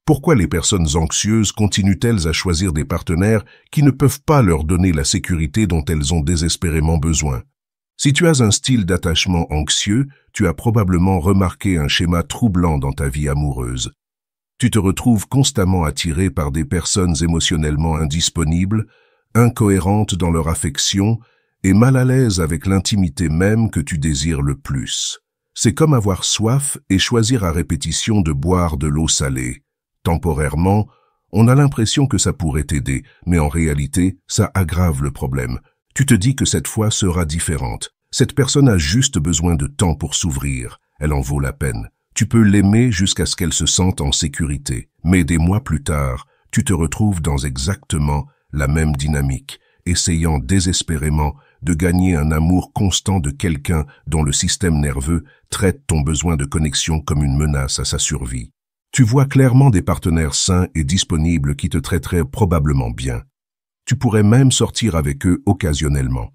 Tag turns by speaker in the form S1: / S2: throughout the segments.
S1: Pourquoi les personnes anxieuses continuent-elles à choisir des partenaires qui ne peuvent pas leur donner la sécurité dont elles ont désespérément besoin? Si tu as un style d'attachement anxieux, tu as probablement remarqué un schéma troublant dans ta vie amoureuse. Tu te retrouves constamment attiré par des personnes émotionnellement indisponibles, incohérentes dans leur affection et mal à l'aise avec l'intimité même que tu désires le plus. C'est comme avoir soif et choisir à répétition de boire de l'eau salée. Temporairement, on a l'impression que ça pourrait t'aider, mais en réalité, ça aggrave le problème. Tu te dis que cette fois sera différente. Cette personne a juste besoin de temps pour s'ouvrir. Elle en vaut la peine. Tu peux l'aimer jusqu'à ce qu'elle se sente en sécurité. Mais des mois plus tard, tu te retrouves dans exactement la même dynamique, essayant désespérément de gagner un amour constant de quelqu'un dont le système nerveux traite ton besoin de connexion comme une menace à sa survie. Tu vois clairement des partenaires sains et disponibles qui te traiteraient probablement bien. Tu pourrais même sortir avec eux occasionnellement.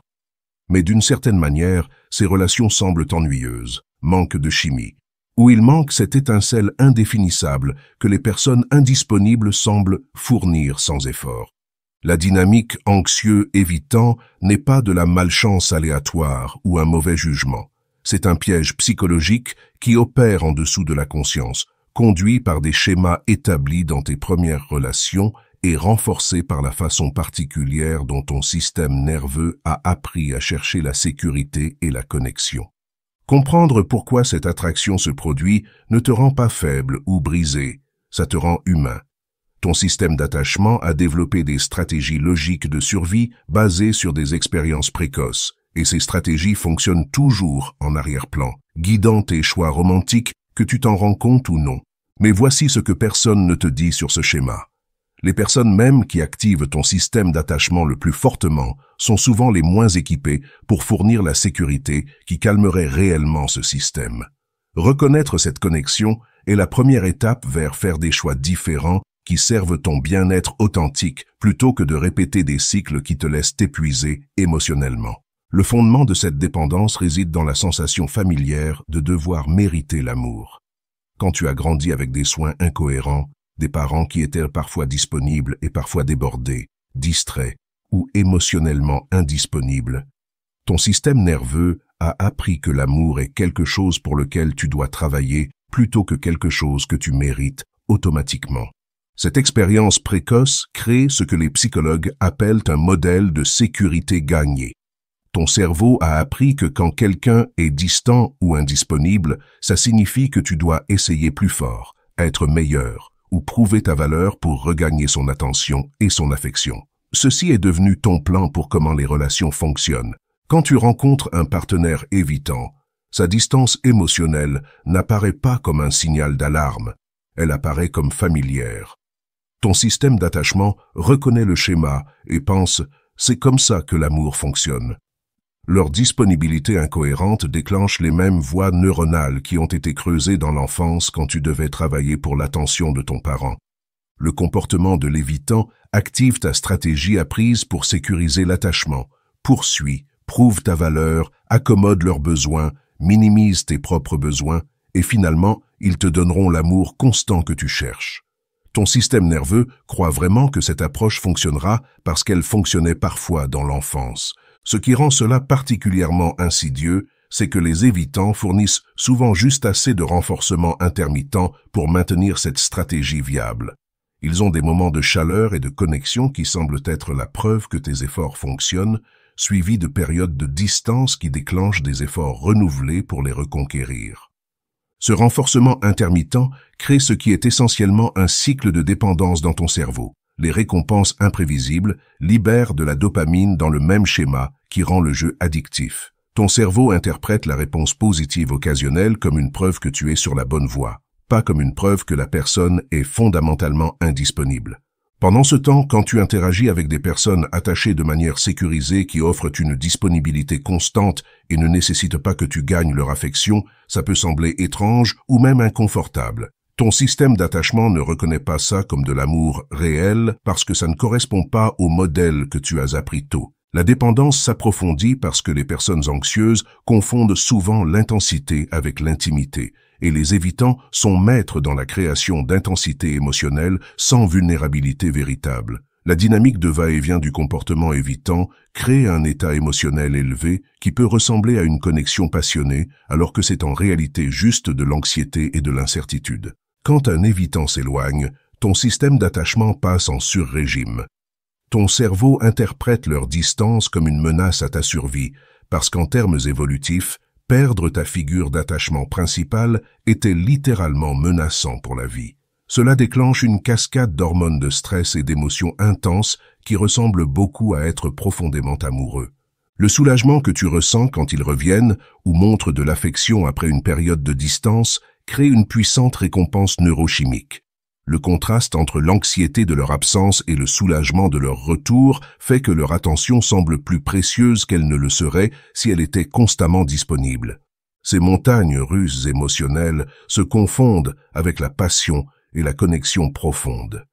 S1: Mais d'une certaine manière, ces relations semblent ennuyeuses, manquent de chimie, ou il manque cette étincelle indéfinissable que les personnes indisponibles semblent fournir sans effort. La dynamique anxieux-évitant n'est pas de la malchance aléatoire ou un mauvais jugement. C'est un piège psychologique qui opère en dessous de la conscience, conduit par des schémas établis dans tes premières relations et renforcé par la façon particulière dont ton système nerveux a appris à chercher la sécurité et la connexion. Comprendre pourquoi cette attraction se produit ne te rend pas faible ou brisé, ça te rend humain. Ton système d'attachement a développé des stratégies logiques de survie basées sur des expériences précoces, et ces stratégies fonctionnent toujours en arrière-plan, guidant tes choix romantiques que tu t'en rends compte ou non. Mais voici ce que personne ne te dit sur ce schéma. Les personnes même qui activent ton système d'attachement le plus fortement sont souvent les moins équipées pour fournir la sécurité qui calmerait réellement ce système. Reconnaître cette connexion est la première étape vers faire des choix différents qui servent ton bien-être authentique plutôt que de répéter des cycles qui te laissent t'épuiser émotionnellement. Le fondement de cette dépendance réside dans la sensation familière de devoir mériter l'amour. Quand tu as grandi avec des soins incohérents, des parents qui étaient parfois disponibles et parfois débordés, distraits ou émotionnellement indisponibles, ton système nerveux a appris que l'amour est quelque chose pour lequel tu dois travailler plutôt que quelque chose que tu mérites automatiquement. Cette expérience précoce crée ce que les psychologues appellent un modèle de sécurité gagnée. Ton cerveau a appris que quand quelqu'un est distant ou indisponible, ça signifie que tu dois essayer plus fort, être meilleur ou prouver ta valeur pour regagner son attention et son affection. Ceci est devenu ton plan pour comment les relations fonctionnent. Quand tu rencontres un partenaire évitant, sa distance émotionnelle n'apparaît pas comme un signal d'alarme, elle apparaît comme familière. Ton système d'attachement reconnaît le schéma et pense « c'est comme ça que l'amour fonctionne ». Leur disponibilité incohérente déclenche les mêmes voies neuronales qui ont été creusées dans l'enfance quand tu devais travailler pour l'attention de ton parent. Le comportement de l'évitant active ta stratégie apprise pour sécuriser l'attachement, poursuit, prouve ta valeur, accommode leurs besoins, minimise tes propres besoins et finalement, ils te donneront l'amour constant que tu cherches. Ton système nerveux croit vraiment que cette approche fonctionnera parce qu'elle fonctionnait parfois dans l'enfance. Ce qui rend cela particulièrement insidieux, c'est que les évitants fournissent souvent juste assez de renforcement intermittent pour maintenir cette stratégie viable. Ils ont des moments de chaleur et de connexion qui semblent être la preuve que tes efforts fonctionnent, suivis de périodes de distance qui déclenchent des efforts renouvelés pour les reconquérir. Ce renforcement intermittent crée ce qui est essentiellement un cycle de dépendance dans ton cerveau. Les récompenses imprévisibles libèrent de la dopamine dans le même schéma qui rend le jeu addictif. Ton cerveau interprète la réponse positive occasionnelle comme une preuve que tu es sur la bonne voie, pas comme une preuve que la personne est fondamentalement indisponible. Pendant ce temps, quand tu interagis avec des personnes attachées de manière sécurisée qui offrent une disponibilité constante et ne nécessitent pas que tu gagnes leur affection, ça peut sembler étrange ou même inconfortable. Ton système d'attachement ne reconnaît pas ça comme de l'amour réel parce que ça ne correspond pas au modèle que tu as appris tôt. La dépendance s'approfondit parce que les personnes anxieuses confondent souvent l'intensité avec l'intimité et les évitants sont maîtres dans la création d'intensité émotionnelle sans vulnérabilité véritable. La dynamique de va-et-vient du comportement évitant crée un état émotionnel élevé qui peut ressembler à une connexion passionnée alors que c'est en réalité juste de l'anxiété et de l'incertitude. Quand un évitant s'éloigne, ton système d'attachement passe en sur-régime. Ton cerveau interprète leur distance comme une menace à ta survie, parce qu'en termes évolutifs, perdre ta figure d'attachement principale était littéralement menaçant pour la vie. Cela déclenche une cascade d'hormones de stress et d'émotions intenses qui ressemblent beaucoup à être profondément amoureux. Le soulagement que tu ressens quand ils reviennent ou montrent de l'affection après une période de distance crée une puissante récompense neurochimique. Le contraste entre l'anxiété de leur absence et le soulagement de leur retour fait que leur attention semble plus précieuse qu'elle ne le serait si elle était constamment disponible. Ces montagnes russes émotionnelles se confondent avec la passion et la connexion profonde.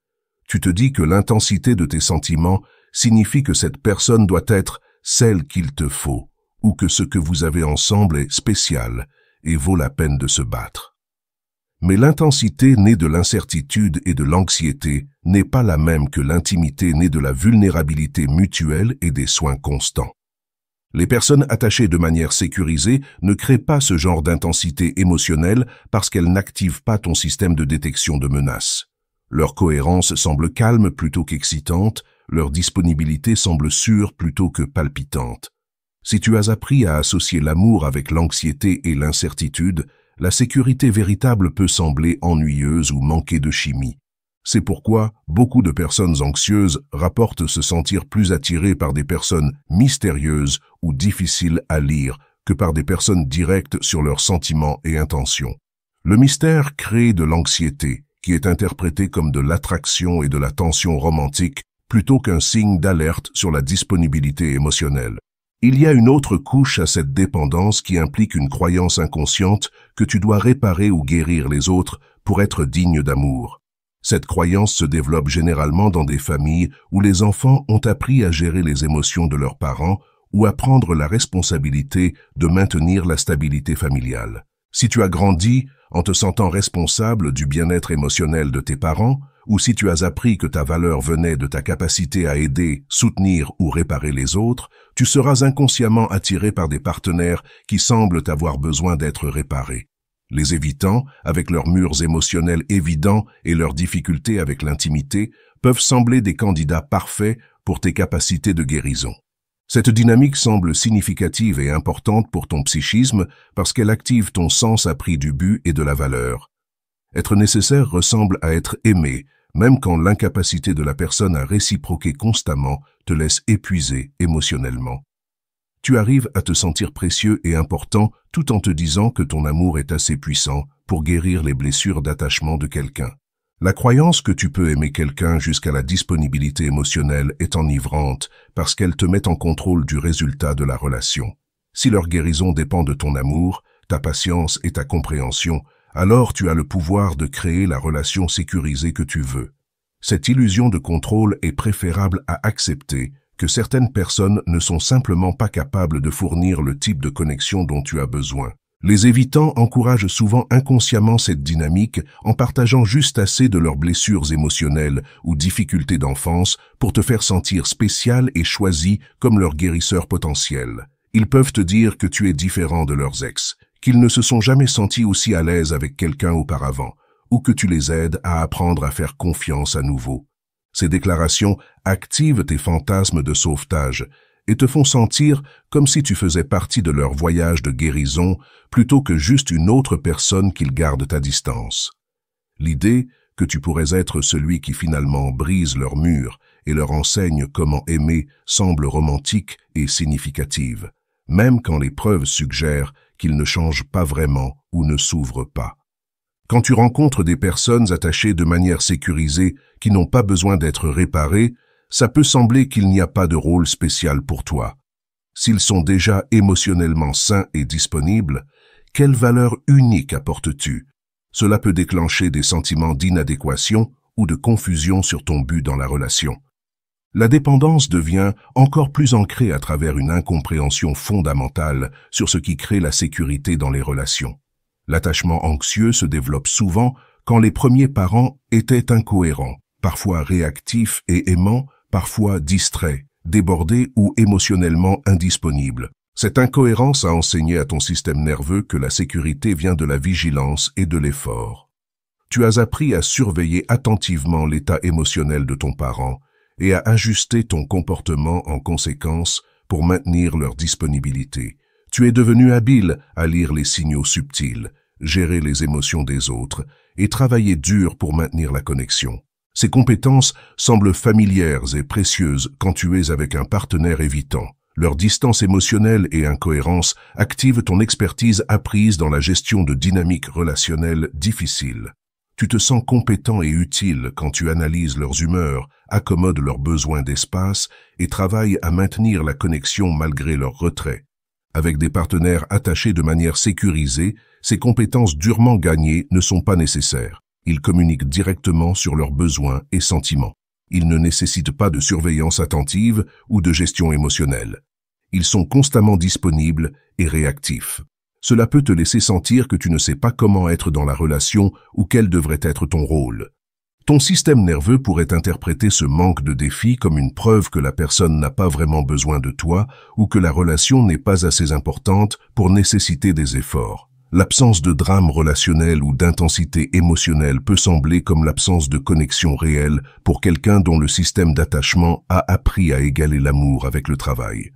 S1: Tu te dis que l'intensité de tes sentiments signifie que cette personne doit être celle qu'il te faut, ou que ce que vous avez ensemble est spécial et vaut la peine de se battre. Mais l'intensité née de l'incertitude et de l'anxiété n'est pas la même que l'intimité née de la vulnérabilité mutuelle et des soins constants. Les personnes attachées de manière sécurisée ne créent pas ce genre d'intensité émotionnelle parce qu'elles n'activent pas ton système de détection de menaces. Leur cohérence semble calme plutôt qu'excitante, leur disponibilité semble sûre plutôt que palpitante. Si tu as appris à associer l'amour avec l'anxiété et l'incertitude, la sécurité véritable peut sembler ennuyeuse ou manquer de chimie. C'est pourquoi beaucoup de personnes anxieuses rapportent se sentir plus attirées par des personnes mystérieuses ou difficiles à lire que par des personnes directes sur leurs sentiments et intentions. Le mystère crée de l'anxiété, qui est interprétée comme de l'attraction et de la tension romantique, plutôt qu'un signe d'alerte sur la disponibilité émotionnelle. Il y a une autre couche à cette dépendance qui implique une croyance inconsciente que tu dois réparer ou guérir les autres pour être digne d'amour. Cette croyance se développe généralement dans des familles où les enfants ont appris à gérer les émotions de leurs parents ou à prendre la responsabilité de maintenir la stabilité familiale. Si tu as grandi en te sentant responsable du bien-être émotionnel de tes parents, ou si tu as appris que ta valeur venait de ta capacité à aider, soutenir ou réparer les autres, tu seras inconsciemment attiré par des partenaires qui semblent avoir besoin d'être réparés. Les évitants, avec leurs murs émotionnels évidents et leurs difficultés avec l'intimité, peuvent sembler des candidats parfaits pour tes capacités de guérison. Cette dynamique semble significative et importante pour ton psychisme parce qu'elle active ton sens appris du but et de la valeur. Être nécessaire ressemble à être aimé, même quand l'incapacité de la personne à réciproquer constamment te laisse épuisé émotionnellement. Tu arrives à te sentir précieux et important tout en te disant que ton amour est assez puissant pour guérir les blessures d'attachement de quelqu'un. La croyance que tu peux aimer quelqu'un jusqu'à la disponibilité émotionnelle est enivrante parce qu'elle te met en contrôle du résultat de la relation. Si leur guérison dépend de ton amour, ta patience et ta compréhension, alors tu as le pouvoir de créer la relation sécurisée que tu veux. Cette illusion de contrôle est préférable à accepter que certaines personnes ne sont simplement pas capables de fournir le type de connexion dont tu as besoin. Les évitants encouragent souvent inconsciemment cette dynamique en partageant juste assez de leurs blessures émotionnelles ou difficultés d'enfance pour te faire sentir spécial et choisi comme leur guérisseur potentiel. Ils peuvent te dire que tu es différent de leurs ex, qu'ils ne se sont jamais sentis aussi à l'aise avec quelqu'un auparavant, ou que tu les aides à apprendre à faire confiance à nouveau. Ces déclarations activent tes fantasmes de sauvetage et te font sentir comme si tu faisais partie de leur voyage de guérison plutôt que juste une autre personne qu'ils gardent à distance. L'idée que tu pourrais être celui qui finalement brise leurs murs et leur enseigne comment aimer semble romantique et significative, même quand les preuves suggèrent qu'ils ne changent pas vraiment ou ne s'ouvrent pas. Quand tu rencontres des personnes attachées de manière sécurisée qui n'ont pas besoin d'être réparées, ça peut sembler qu'il n'y a pas de rôle spécial pour toi. S'ils sont déjà émotionnellement sains et disponibles, quelle valeur unique apportes-tu? Cela peut déclencher des sentiments d'inadéquation ou de confusion sur ton but dans la relation. La dépendance devient encore plus ancrée à travers une incompréhension fondamentale sur ce qui crée la sécurité dans les relations. L'attachement anxieux se développe souvent quand les premiers parents étaient incohérents, parfois réactifs et aimants, parfois distraits, débordés ou émotionnellement indisponibles. Cette incohérence a enseigné à ton système nerveux que la sécurité vient de la vigilance et de l'effort. Tu as appris à surveiller attentivement l'état émotionnel de ton parent et à ajuster ton comportement en conséquence pour maintenir leur disponibilité. Tu es devenu habile à lire les signaux subtils, gérer les émotions des autres et travailler dur pour maintenir la connexion. Ces compétences semblent familières et précieuses quand tu es avec un partenaire évitant. Leur distance émotionnelle et incohérence activent ton expertise apprise dans la gestion de dynamiques relationnelles difficiles. Tu te sens compétent et utile quand tu analyses leurs humeurs, accommodes leurs besoins d'espace et travailles à maintenir la connexion malgré leur retrait. Avec des partenaires attachés de manière sécurisée, ces compétences durement gagnées ne sont pas nécessaires. Ils communiquent directement sur leurs besoins et sentiments. Ils ne nécessitent pas de surveillance attentive ou de gestion émotionnelle. Ils sont constamment disponibles et réactifs. Cela peut te laisser sentir que tu ne sais pas comment être dans la relation ou quel devrait être ton rôle. Ton système nerveux pourrait interpréter ce manque de défi comme une preuve que la personne n'a pas vraiment besoin de toi ou que la relation n'est pas assez importante pour nécessiter des efforts. L'absence de drame relationnel ou d'intensité émotionnelle peut sembler comme l'absence de connexion réelle pour quelqu'un dont le système d'attachement a appris à égaler l'amour avec le travail.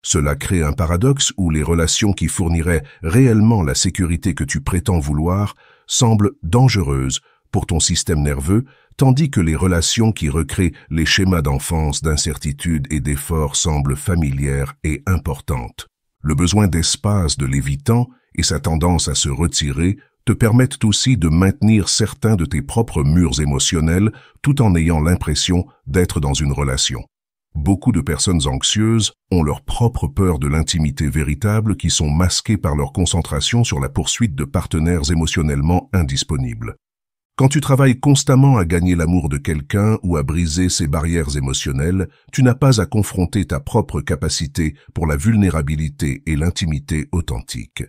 S1: Cela crée un paradoxe où les relations qui fourniraient réellement la sécurité que tu prétends vouloir semblent dangereuses pour ton système nerveux, tandis que les relations qui recréent les schémas d'enfance, d'incertitude et d'effort semblent familières et importantes. Le besoin d'espace de l'évitant et sa tendance à se retirer te permettent aussi de maintenir certains de tes propres murs émotionnels tout en ayant l'impression d'être dans une relation. Beaucoup de personnes anxieuses ont leur propre peur de l'intimité véritable qui sont masquées par leur concentration sur la poursuite de partenaires émotionnellement indisponibles. Quand tu travailles constamment à gagner l'amour de quelqu'un ou à briser ses barrières émotionnelles, tu n'as pas à confronter ta propre capacité pour la vulnérabilité et l'intimité authentique.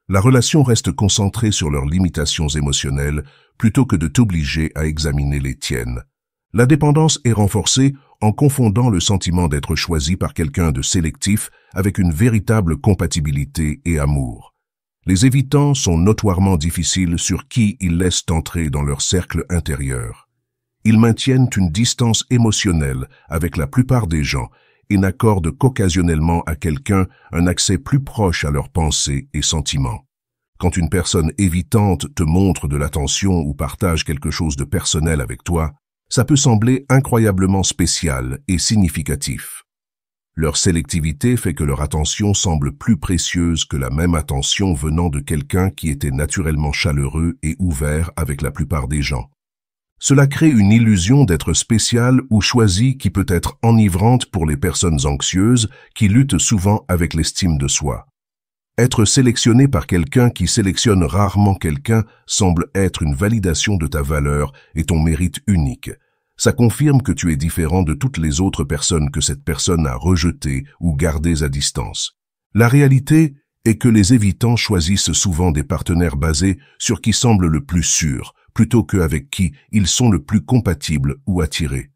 S1: La relation reste concentrée sur leurs limitations émotionnelles plutôt que de t'obliger à examiner les tiennes. La dépendance est renforcée en confondant le sentiment d'être choisi par quelqu'un de sélectif avec une véritable compatibilité et amour. Les évitants sont notoirement difficiles sur qui ils laissent entrer dans leur cercle intérieur. Ils maintiennent une distance émotionnelle avec la plupart des gens et n'accordent qu'occasionnellement à quelqu'un un accès plus proche à leurs pensées et sentiments. Quand une personne évitante te montre de l'attention ou partage quelque chose de personnel avec toi, ça peut sembler incroyablement spécial et significatif. Leur sélectivité fait que leur attention semble plus précieuse que la même attention venant de quelqu'un qui était naturellement chaleureux et ouvert avec la plupart des gens. Cela crée une illusion d'être spécial ou choisi qui peut être enivrante pour les personnes anxieuses qui luttent souvent avec l'estime de soi. Être sélectionné par quelqu'un qui sélectionne rarement quelqu'un semble être une validation de ta valeur et ton mérite unique. Ça confirme que tu es différent de toutes les autres personnes que cette personne a rejetées ou gardées à distance. La réalité est que les évitants choisissent souvent des partenaires basés sur qui semble le plus sûr, plutôt qu'avec qui ils sont le plus compatibles ou attirés.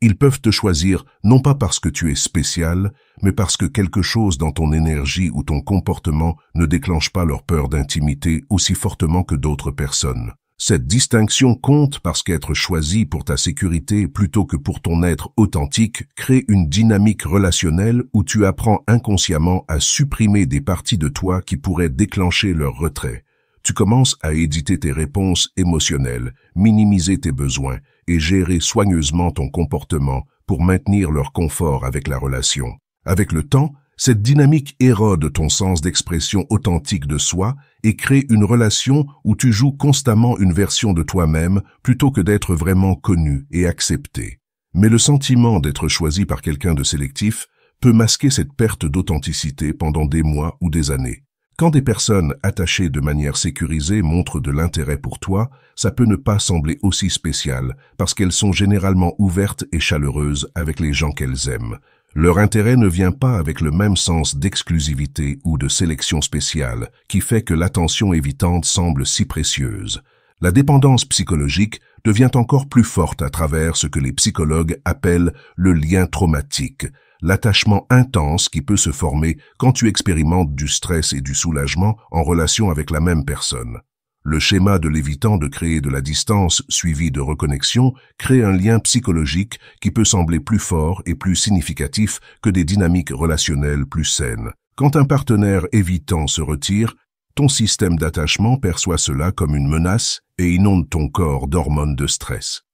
S1: Ils peuvent te choisir non pas parce que tu es spécial, mais parce que quelque chose dans ton énergie ou ton comportement ne déclenche pas leur peur d'intimité aussi fortement que d'autres personnes. Cette distinction compte parce qu'être choisi pour ta sécurité plutôt que pour ton être authentique crée une dynamique relationnelle où tu apprends inconsciemment à supprimer des parties de toi qui pourraient déclencher leur retrait. Tu commences à éditer tes réponses émotionnelles, minimiser tes besoins et gérer soigneusement ton comportement pour maintenir leur confort avec la relation. Avec le temps, cette dynamique érode ton sens d'expression authentique de soi et crée une relation où tu joues constamment une version de toi-même plutôt que d'être vraiment connu et accepté. Mais le sentiment d'être choisi par quelqu'un de sélectif peut masquer cette perte d'authenticité pendant des mois ou des années. Quand des personnes attachées de manière sécurisée montrent de l'intérêt pour toi, ça peut ne pas sembler aussi spécial parce qu'elles sont généralement ouvertes et chaleureuses avec les gens qu'elles aiment. Leur intérêt ne vient pas avec le même sens d'exclusivité ou de sélection spéciale qui fait que l'attention évitante semble si précieuse. La dépendance psychologique devient encore plus forte à travers ce que les psychologues appellent le lien traumatique, l'attachement intense qui peut se former quand tu expérimentes du stress et du soulagement en relation avec la même personne. Le schéma de l'évitant de créer de la distance suivi de reconnexion crée un lien psychologique qui peut sembler plus fort et plus significatif que des dynamiques relationnelles plus saines. Quand un partenaire évitant se retire, ton système d'attachement perçoit cela comme une menace et inonde ton corps d'hormones de stress.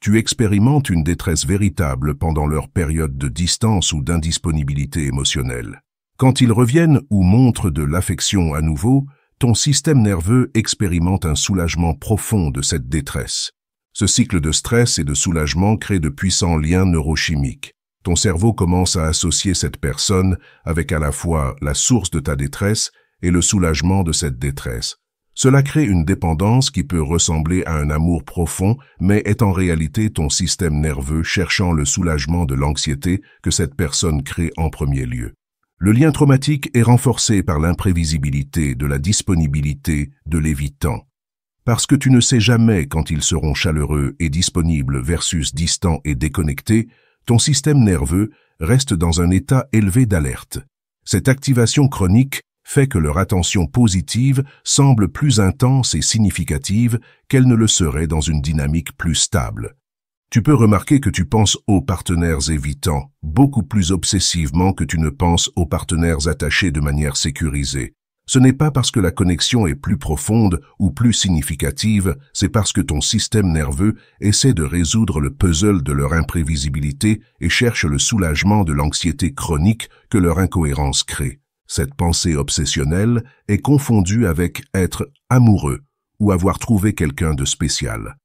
S1: Tu expérimentes une détresse véritable pendant leur période de distance ou d'indisponibilité émotionnelle. Quand ils reviennent ou montrent de l'affection à nouveau, ton système nerveux expérimente un soulagement profond de cette détresse. Ce cycle de stress et de soulagement crée de puissants liens neurochimiques. Ton cerveau commence à associer cette personne avec à la fois la source de ta détresse et le soulagement de cette détresse. Cela crée une dépendance qui peut ressembler à un amour profond, mais est en réalité ton système nerveux cherchant le soulagement de l'anxiété que cette personne crée en premier lieu. Le lien traumatique est renforcé par l'imprévisibilité de la disponibilité de l'évitant. Parce que tu ne sais jamais quand ils seront chaleureux et disponibles versus distants et déconnectés, ton système nerveux reste dans un état élevé d'alerte. Cette activation chronique fait que leur attention positive semble plus intense et significative qu'elle ne le serait dans une dynamique plus stable. Tu peux remarquer que tu penses aux partenaires évitants beaucoup plus obsessivement que tu ne penses aux partenaires attachés de manière sécurisée. Ce n'est pas parce que la connexion est plus profonde ou plus significative, c'est parce que ton système nerveux essaie de résoudre le puzzle de leur imprévisibilité et cherche le soulagement de l'anxiété chronique que leur incohérence crée. Cette pensée obsessionnelle est confondue avec être amoureux ou avoir trouvé quelqu'un de spécial.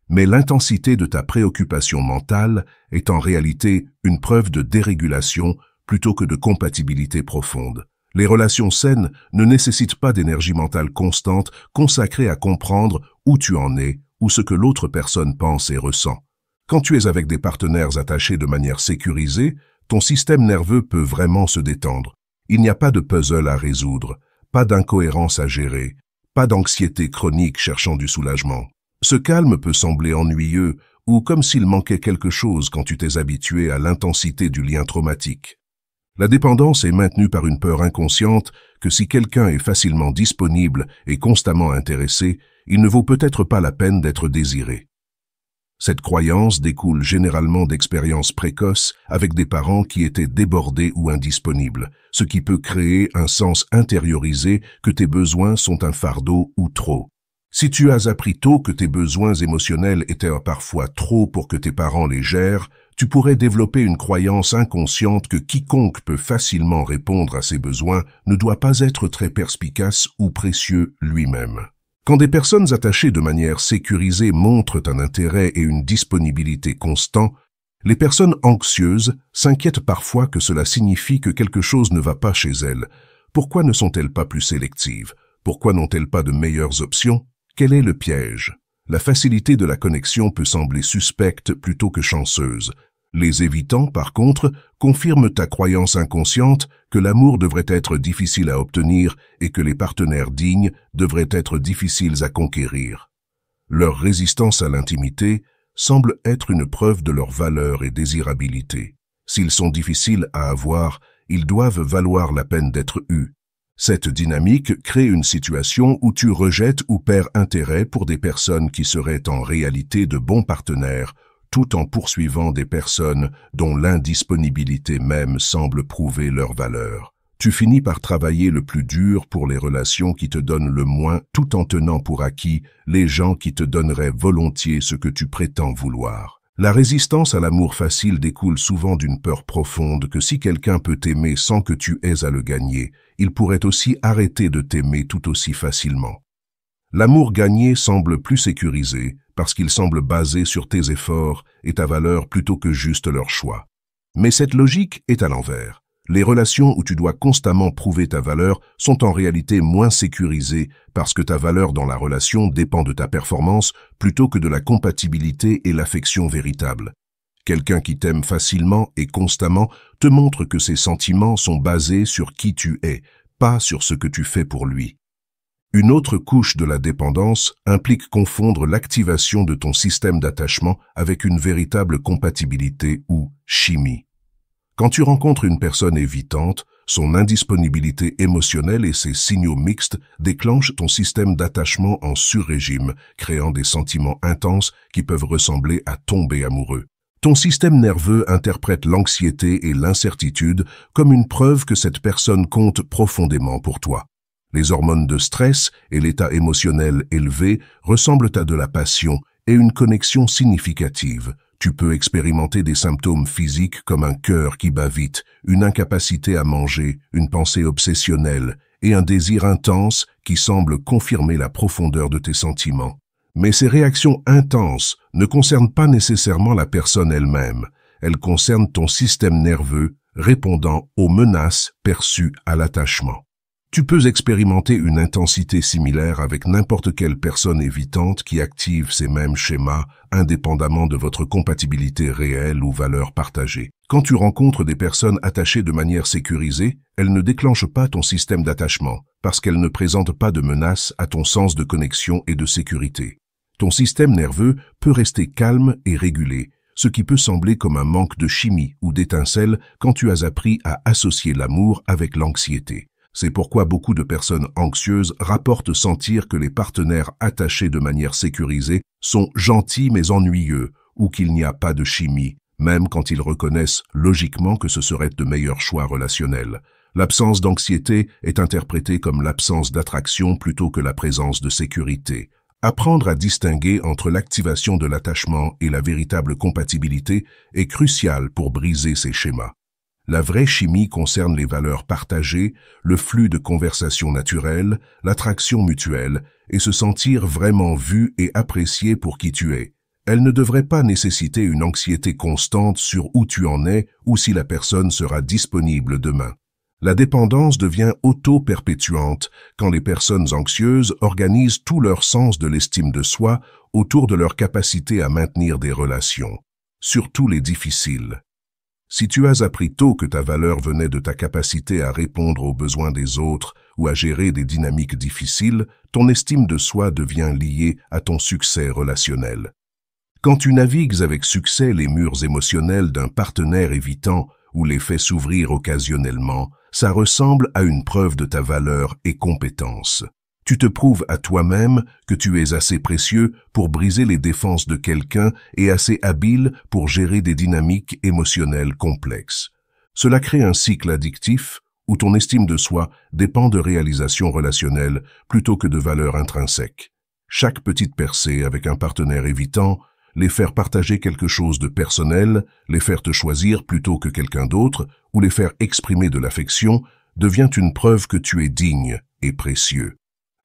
S1: Mais l'intensité de ta préoccupation mentale est en réalité une preuve de dérégulation plutôt que de compatibilité profonde. Les relations saines ne nécessitent pas d'énergie mentale constante consacrée à comprendre où tu en es ou ce que l'autre personne pense et ressent. Quand tu es avec des partenaires attachés de manière sécurisée, ton système nerveux peut vraiment se détendre. Il n'y a pas de puzzle à résoudre, pas d'incohérence à gérer, pas d'anxiété chronique cherchant du soulagement. Ce calme peut sembler ennuyeux ou comme s'il manquait quelque chose quand tu t'es habitué à l'intensité du lien traumatique. La dépendance est maintenue par une peur inconsciente que si quelqu'un est facilement disponible et constamment intéressé, il ne vaut peut-être pas la peine d'être désiré. Cette croyance découle généralement d'expériences précoces avec des parents qui étaient débordés ou indisponibles, ce qui peut créer un sens intériorisé que tes besoins sont un fardeau ou trop. Si tu as appris tôt que tes besoins émotionnels étaient parfois trop pour que tes parents les gèrent, tu pourrais développer une croyance inconsciente que quiconque peut facilement répondre à ses besoins ne doit pas être très perspicace ou précieux lui-même. Quand des personnes attachées de manière sécurisée montrent un intérêt et une disponibilité constants, les personnes anxieuses s'inquiètent parfois que cela signifie que quelque chose ne va pas chez elles. Pourquoi ne sont-elles pas plus sélectives? Pourquoi n'ont-elles pas de meilleures options? Quel est le piège? La facilité de la connexion peut sembler suspecte plutôt que chanceuse. Les évitants, par contre, confirment ta croyance inconsciente que l'amour devrait être difficile à obtenir et que les partenaires dignes devraient être difficiles à conquérir. Leur résistance à l'intimité semble être une preuve de leur valeur et désirabilité. S'ils sont difficiles à avoir, ils doivent valoir la peine d'être eus. Cette dynamique crée une situation où tu rejettes ou perds intérêt pour des personnes qui seraient en réalité de bons partenaires, tout en poursuivant des personnes dont l'indisponibilité même semble prouver leur valeur. Tu finis par travailler le plus dur pour les relations qui te donnent le moins, tout en tenant pour acquis les gens qui te donneraient volontiers ce que tu prétends vouloir. La résistance à l'amour facile découle souvent d'une peur profonde que si quelqu'un peut t'aimer sans que tu aies à le gagner, il pourrait aussi arrêter de t'aimer tout aussi facilement. L'amour gagné semble plus sécurisé parce qu'il semble basé sur tes efforts et ta valeur plutôt que juste leur choix. Mais cette logique est à l'envers. Les relations où tu dois constamment prouver ta valeur sont en réalité moins sécurisées parce que ta valeur dans la relation dépend de ta performance plutôt que de la compatibilité et l'affection véritable. Quelqu'un qui t'aime facilement et constamment te montre que ses sentiments sont basés sur qui tu es, pas sur ce que tu fais pour lui. Une autre couche de la dépendance implique confondre l'activation de ton système d'attachement avec une véritable compatibilité ou chimie. Quand tu rencontres une personne évitante, son indisponibilité émotionnelle et ses signaux mixtes déclenchent ton système d'attachement en sur-régime, créant des sentiments intenses qui peuvent ressembler à tomber amoureux. Ton système nerveux interprète l'anxiété et l'incertitude comme une preuve que cette personne compte profondément pour toi. Les hormones de stress et l'état émotionnel élevé ressemblent à de la passion et une connexion significative. Tu peux expérimenter des symptômes physiques comme un cœur qui bat vite, une incapacité à manger, une pensée obsessionnelle et un désir intense qui semble confirmer la profondeur de tes sentiments. Mais ces réactions intenses ne concernent pas nécessairement la personne elle-même. Elles concernent ton système nerveux répondant aux menaces perçues à l'attachement. Tu peux expérimenter une intensité similaire avec n'importe quelle personne évitante qui active ces mêmes schémas, indépendamment de votre compatibilité réelle ou valeurs partagées. Quand tu rencontres des personnes attachées de manière sécurisée, elles ne déclenchent pas ton système d'attachement, parce qu'elles ne présentent pas de menace à ton sens de connexion et de sécurité. Ton système nerveux peut rester calme et régulé, ce qui peut sembler comme un manque de chimie ou d'étincelle quand tu as appris à associer l'amour avec l'anxiété. C'est pourquoi beaucoup de personnes anxieuses rapportent sentir que les partenaires attachés de manière sécurisée sont gentils mais ennuyeux ou qu'il n'y a pas de chimie, même quand ils reconnaissent logiquement que ce serait de meilleurs choix relationnels. L'absence d'anxiété est interprétée comme l'absence d'attraction plutôt que la présence de sécurité. Apprendre à distinguer entre l'activation de l'attachement et la véritable compatibilité est crucial pour briser ces schémas. La vraie chimie concerne les valeurs partagées, le flux de conversation naturelle, l'attraction mutuelle et se sentir vraiment vu et apprécié pour qui tu es. Elle ne devrait pas nécessiter une anxiété constante sur où tu en es ou si la personne sera disponible demain. La dépendance devient auto-perpétuante quand les personnes anxieuses organisent tout leur sens de l'estime de soi autour de leur capacité à maintenir des relations, surtout les difficiles. Si tu as appris tôt que ta valeur venait de ta capacité à répondre aux besoins des autres ou à gérer des dynamiques difficiles, ton estime de soi devient liée à ton succès relationnel. Quand tu navigues avec succès les murs émotionnels d'un partenaire évitant ou les fais s'ouvrir occasionnellement, ça ressemble à une preuve de ta valeur et compétence. Tu te prouves à toi-même que tu es assez précieux pour briser les défenses de quelqu'un et assez habile pour gérer des dynamiques émotionnelles complexes. Cela crée un cycle addictif où ton estime de soi dépend de réalisations relationnelles plutôt que de valeurs intrinsèques. Chaque petite percée avec un partenaire évitant, les faire partager quelque chose de personnel, les faire te choisir plutôt que quelqu'un d'autre ou les faire exprimer de l'affection devient une preuve que tu es digne et précieux.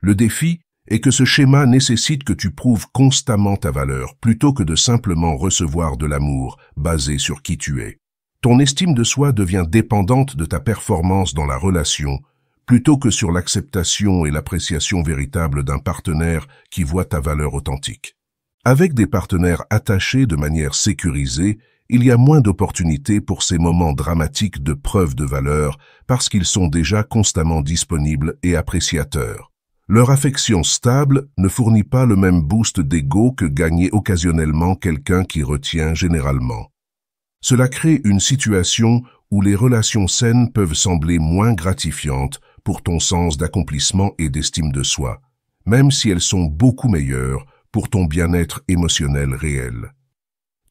S1: Le défi est que ce schéma nécessite que tu prouves constamment ta valeur plutôt que de simplement recevoir de l'amour basé sur qui tu es. Ton estime de soi devient dépendante de ta performance dans la relation plutôt que sur l'acceptation et l'appréciation véritable d'un partenaire qui voit ta valeur authentique. Avec des partenaires attachés de manière sécurisée, il y a moins d'opportunités pour ces moments dramatiques de preuve de valeur parce qu'ils sont déjà constamment disponibles et appréciateurs. Leur affection stable ne fournit pas le même boost d'ego que gagner occasionnellement quelqu'un qui retient généralement. Cela crée une situation où les relations saines peuvent sembler moins gratifiantes pour ton sens d'accomplissement et d'estime de soi, même si elles sont beaucoup meilleures pour ton bien-être émotionnel réel.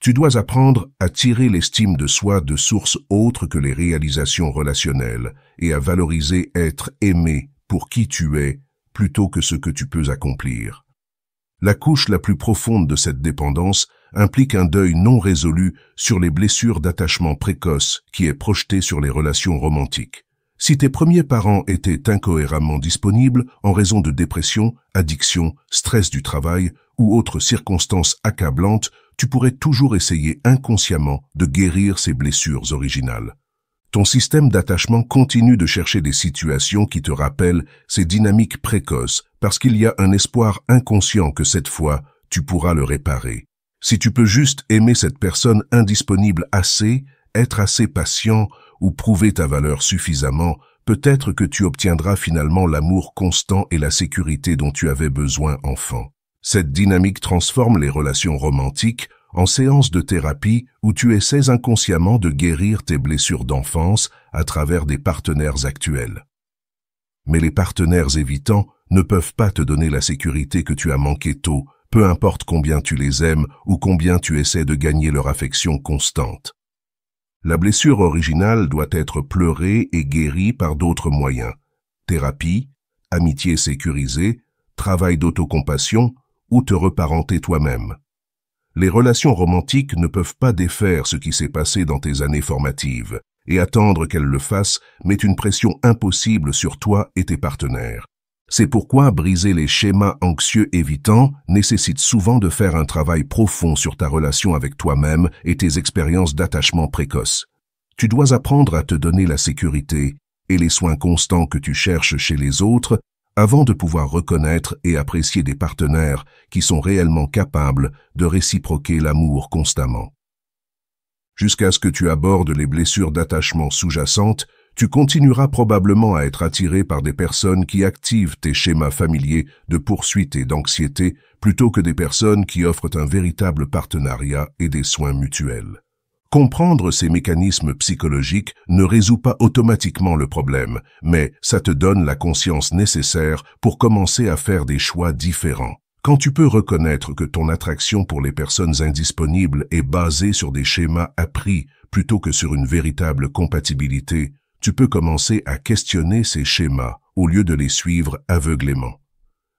S1: Tu dois apprendre à tirer l'estime de soi de sources autres que les réalisations relationnelles et à valoriser être aimé pour qui tu es plutôt que ce que tu peux accomplir. La couche la plus profonde de cette dépendance implique un deuil non résolu sur les blessures d'attachement précoce qui est projeté sur les relations romantiques. Si tes premiers parents étaient incohérément disponibles en raison de dépression, addiction, stress du travail ou autres circonstances accablantes, tu pourrais toujours essayer inconsciemment de guérir ces blessures originales. Ton système d'attachement continue de chercher des situations qui te rappellent ces dynamiques précoces parce qu'il y a un espoir inconscient que cette fois, tu pourras le réparer. Si tu peux juste aimer cette personne indisponible assez, être assez patient ou prouver ta valeur suffisamment, peut-être que tu obtiendras finalement l'amour constant et la sécurité dont tu avais besoin enfant. Cette dynamique transforme les relations romantiques en séances de thérapie où tu essaies inconsciemment de guérir tes blessures d'enfance à travers des partenaires actuels. Mais les partenaires évitants ne peuvent pas te donner la sécurité que tu as manqué tôt, peu importe combien tu les aimes ou combien tu essaies de gagner leur affection constante. La blessure originale doit être pleurée et guérie par d'autres moyens. Thérapie, amitié sécurisée, travail d'autocompassion ou te reparenter toi-même. Les relations romantiques ne peuvent pas défaire ce qui s'est passé dans tes années formatives, et attendre qu'elles le fassent met une pression impossible sur toi et tes partenaires. C'est pourquoi briser les schémas anxieux évitants nécessite souvent de faire un travail profond sur ta relation avec toi-même et tes expériences d'attachement précoce. Tu dois apprendre à te donner la sécurité et les soins constants que tu cherches chez les autres avant de pouvoir reconnaître et apprécier des partenaires qui sont réellement capables de réciproquer l'amour constamment. Jusqu'à ce que tu abordes les blessures d'attachement sous-jacentes, tu continueras probablement à être attiré par des personnes qui activent tes schémas familiers de poursuite et d'anxiété plutôt que des personnes qui offrent un véritable partenariat et des soins mutuels. Comprendre ces mécanismes psychologiques ne résout pas automatiquement le problème, mais ça te donne la conscience nécessaire pour commencer à faire des choix différents. Quand tu peux reconnaître que ton attraction pour les personnes indisponibles est basée sur des schémas appris plutôt que sur une véritable compatibilité, tu peux commencer à questionner ces schémas au lieu de les suivre aveuglément.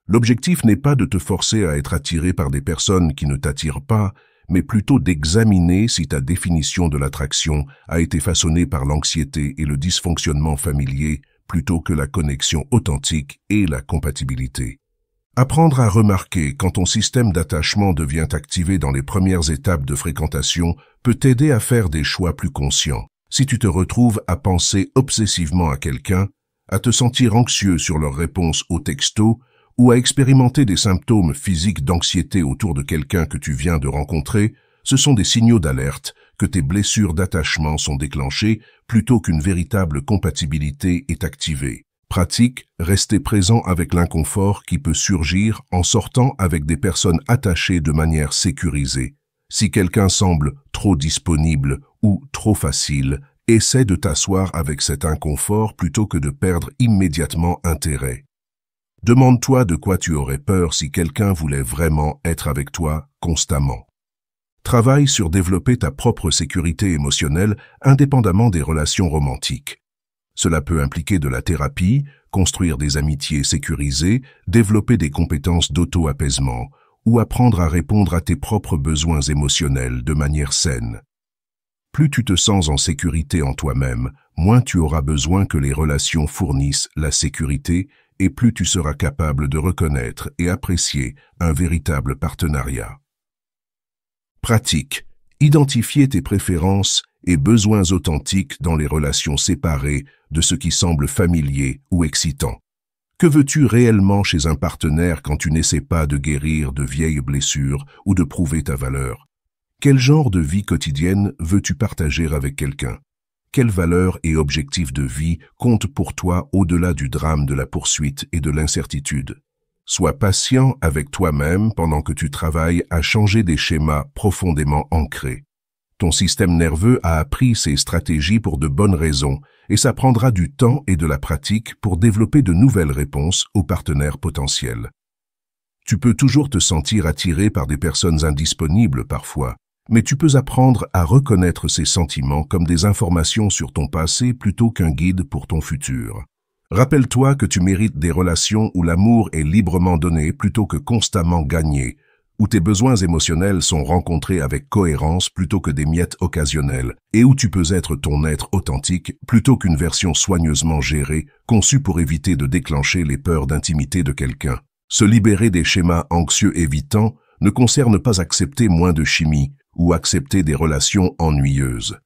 S1: L'objectif n'est pas de te forcer à être attiré par des personnes qui ne t'attirent pas, mais plutôt d'examiner si ta définition de l'attraction a été façonnée par l'anxiété et le dysfonctionnement familier plutôt que la connexion authentique et la compatibilité. Apprendre à remarquer quand ton système d'attachement devient activé dans les premières étapes de fréquentation peut t'aider à faire des choix plus conscients. Si tu te retrouves à penser obsessivement à quelqu'un, à te sentir anxieux sur leur réponse au texto ou à expérimenter des symptômes physiques d'anxiété autour de quelqu'un que tu viens de rencontrer, ce sont des signaux d'alerte que tes blessures d'attachement sont déclenchées plutôt qu'une véritable compatibilité est activée. Pratique, rester présent avec l'inconfort qui peut surgir en sortant avec des personnes attachées de manière sécurisée. Si quelqu'un semble trop disponible ou trop facile, essaie de t'asseoir avec cet inconfort plutôt que de perdre immédiatement intérêt. Demande-toi de quoi tu aurais peur si quelqu'un voulait vraiment être avec toi constamment. Travaille sur développer ta propre sécurité émotionnelle indépendamment des relations romantiques. Cela peut impliquer de la thérapie, construire des amitiés sécurisées, développer des compétences d'auto-apaisement ou apprendre à répondre à tes propres besoins émotionnels de manière saine. Plus tu te sens en sécurité en toi-même, moins tu auras besoin que les relations fournissent la sécurité et plus tu seras capable de reconnaître et apprécier un véritable partenariat. Pratique. Identifier tes préférences et besoins authentiques dans les relations séparées de ce qui semble familier ou excitant. Que veux-tu réellement chez un partenaire quand tu n'essaies pas de guérir de vieilles blessures ou de prouver ta valeur? Quel genre de vie quotidienne veux-tu partager avec quelqu'un? Quelles valeurs et objectifs de vie comptent pour toi au-delà du drame de la poursuite et de l'incertitude? Sois patient avec toi-même pendant que tu travailles à changer des schémas profondément ancrés. Ton système nerveux a appris ces stratégies pour de bonnes raisons et ça prendra du temps et de la pratique pour développer de nouvelles réponses aux partenaires potentiels. Tu peux toujours te sentir attiré par des personnes indisponibles parfois, mais tu peux apprendre à reconnaître ces sentiments comme des informations sur ton passé plutôt qu'un guide pour ton futur. Rappelle-toi que tu mérites des relations où l'amour est librement donné plutôt que constamment gagné, où tes besoins émotionnels sont rencontrés avec cohérence plutôt que des miettes occasionnelles, et où tu peux être ton être authentique plutôt qu'une version soigneusement gérée, conçue pour éviter de déclencher les peurs d'intimité de quelqu'un. Se libérer des schémas anxieux évitants ne concerne pas accepter moins de chimie ou accepter des relations ennuyeuses.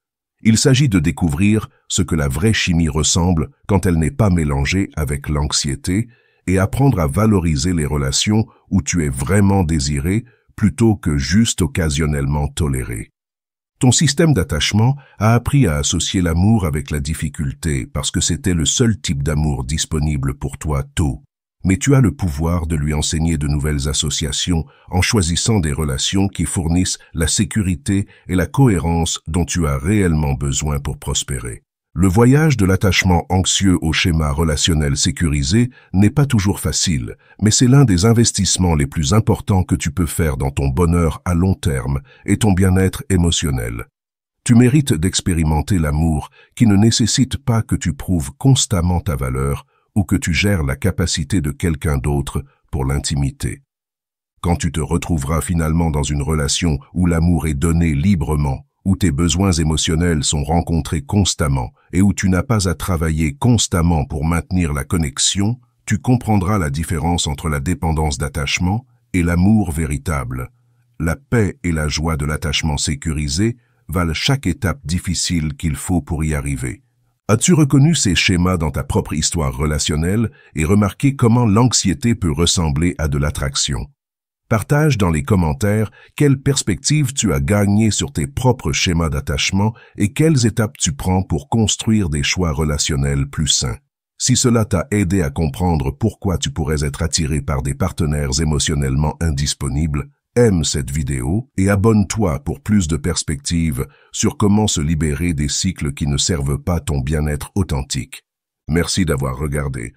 S1: Il s'agit de découvrir ce que la vraie chimie ressemble quand elle n'est pas mélangée avec l'anxiété et apprendre à valoriser les relations où tu es vraiment désiré plutôt que juste occasionnellement toléré. Ton système d'attachement a appris à associer l'amour avec la difficulté parce que c'était le seul type d'amour disponible pour toi tôt. Mais tu as le pouvoir de lui enseigner de nouvelles associations en choisissant des relations qui fournissent la sécurité et la cohérence dont tu as réellement besoin pour prospérer. Le voyage de l'attachement anxieux au schéma relationnel sécurisé n'est pas toujours facile, mais c'est l'un des investissements les plus importants que tu peux faire dans ton bonheur à long terme et ton bien-être émotionnel. Tu mérites d'expérimenter l'amour qui ne nécessite pas que tu prouves constamment ta valeur ou que tu gères la capacité de quelqu'un d'autre pour l'intimité. Quand tu te retrouveras finalement dans une relation où l'amour est donné librement, où tes besoins émotionnels sont rencontrés constamment et où tu n'as pas à travailler constamment pour maintenir la connexion, tu comprendras la différence entre la dépendance d'attachement et l'amour véritable. La paix et la joie de l'attachement sécurisé valent chaque étape difficile qu'il faut pour y arriver. As-tu reconnu ces schémas dans ta propre histoire relationnelle et remarqué comment l'anxiété peut ressembler à de l'attraction? Partage dans les commentaires quelle perspective tu as gagné sur tes propres schémas d'attachement et quelles étapes tu prends pour construire des choix relationnels plus sains. Si cela t'a aidé à comprendre pourquoi tu pourrais être attiré par des partenaires émotionnellement indisponibles, aime cette vidéo et abonne-toi pour plus de perspectives sur comment se libérer des cycles qui ne servent pas ton bien-être authentique. Merci d'avoir regardé.